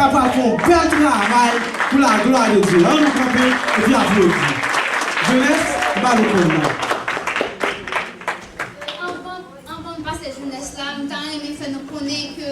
capable de faire un bel travail pour la gloire de Dieu. On nous camper et puis applaudir. Jeunesse, Valentine. Avant de passer jeunesse là, nous avons fait nous connaître que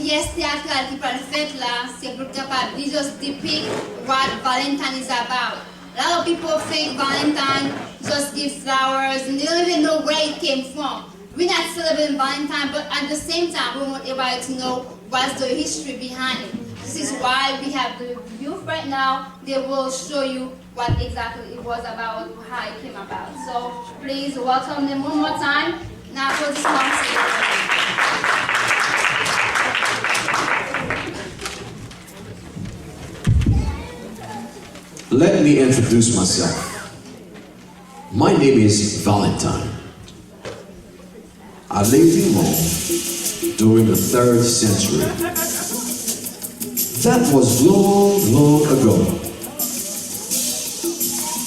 pièce théâtrale qui peut le faire là, c'est pour capable de just depict what Valentine is about. A lot of people think Valentine just give flowers and they don't even know where it came from. We're not celebrating Valentine, but at the same time, we want everybody to know what's the history behind it. This is why we have the youth right now. They will show you what exactly it was about, how it came about. So please welcome them one more time. Now for this concert. Let me introduce myself. My name is Valentine. I lived in Rome during the 3rd century. That was long, long ago.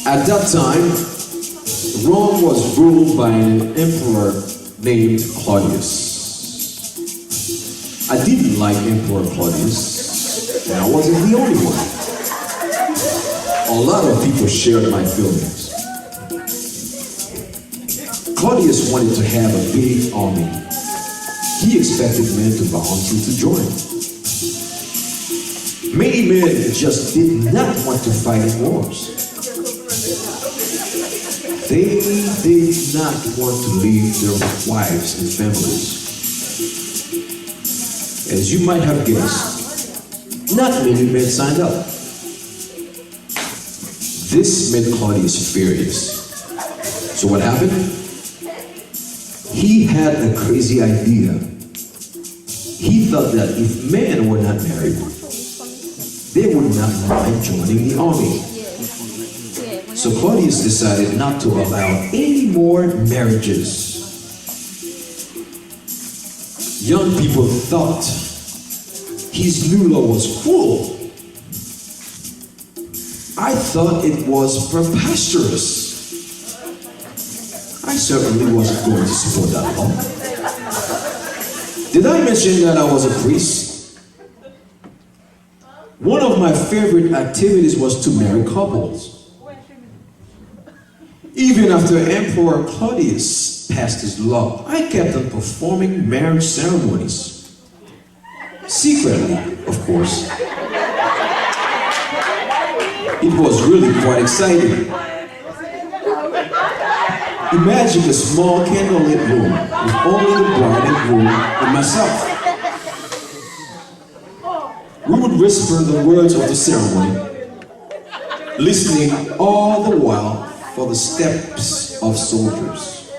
At that time, Rome was ruled by an emperor named Claudius. I didn't like Emperor Claudius, and I wasn't the only one. A lot of people shared my feelings. Claudius wanted to have a big army. He expected men to volunteer to join. Many men just did not want to fight in wars. They did not want to leave their wives and families. As you might have guessed, not many men signed up. This made Claudius furious. So what happened? He had a crazy idea. He thought that if men were not married, they would not mind joining the army. So Claudius decided not to allow any more marriages. Young people thought his new law was cruel. I thought it was preposterous. I certainly wasn't going to support that law. Did I mention that I was a priest? One of my favorite activities was to marry couples. Even after Emperor Claudius passed his law, I kept on performing marriage ceremonies. Secretly, of course. It was really quite exciting. Imagine a small candlelit room with only the bride and groom and myself. We would whisper the words of the ceremony, listening all the while for the steps of soldiers.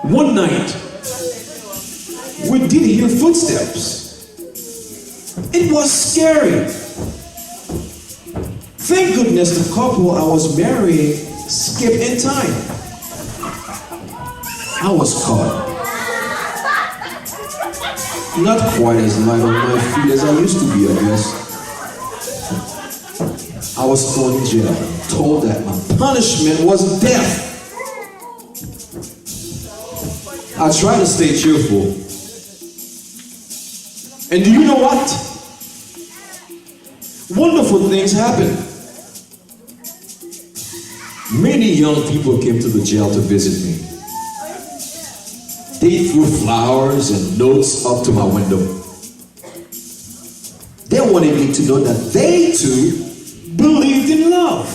One night, we did hear footsteps. It was scary. Thank goodness the couple I was marrying skipped in time. I was caught. Not quite as light on my feet as I used to be, I guess. I was thrown in jail, told that my punishment was death. I tried to stay cheerful. And do you know what? Wonderful things happened. Many young people came to the jail to visit me. They threw flowers and notes up to my window. They wanted me to know that they too believed in love.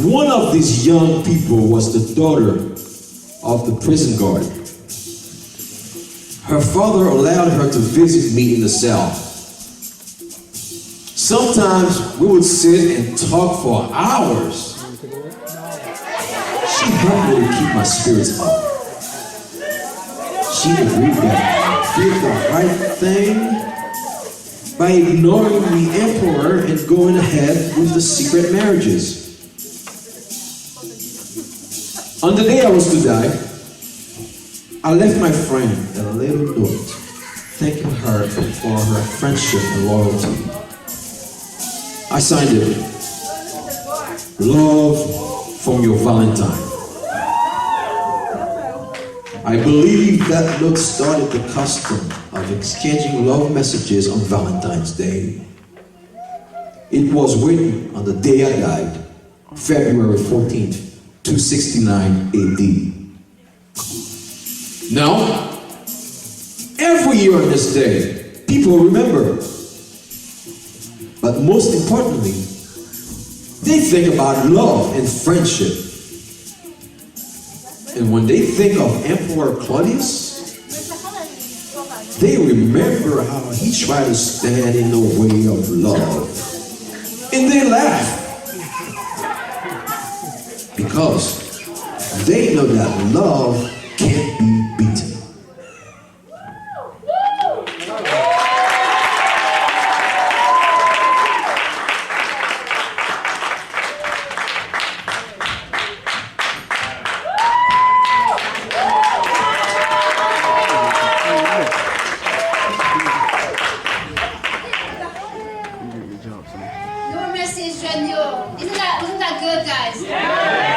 One of these young people was the daughter of the prison guard. Her father allowed her to visit me in the cell. Sometimes we would sit and talk for hours. She helped me to keep my spirits up. She agreed that I did the right thing by ignoring the emperor and going ahead with the secret marriages. On the day I was to die, I left my friend a little note thanking her for her friendship and loyalty. I signed it, "Love from your Valentine." I believe that note started the custom of exchanging love messages on Valentine's Day. It was written on the day I died, February 14th, 269 AD. Now, every year on this day, people remember. But most importantly, they think about love and friendship. And when they think of Emperor Claudius, they remember how he tried to stand in the way of love. And they laugh. Because they know that love can't be beaten. Your message, Janio. Isn't that good, guys? Yeah.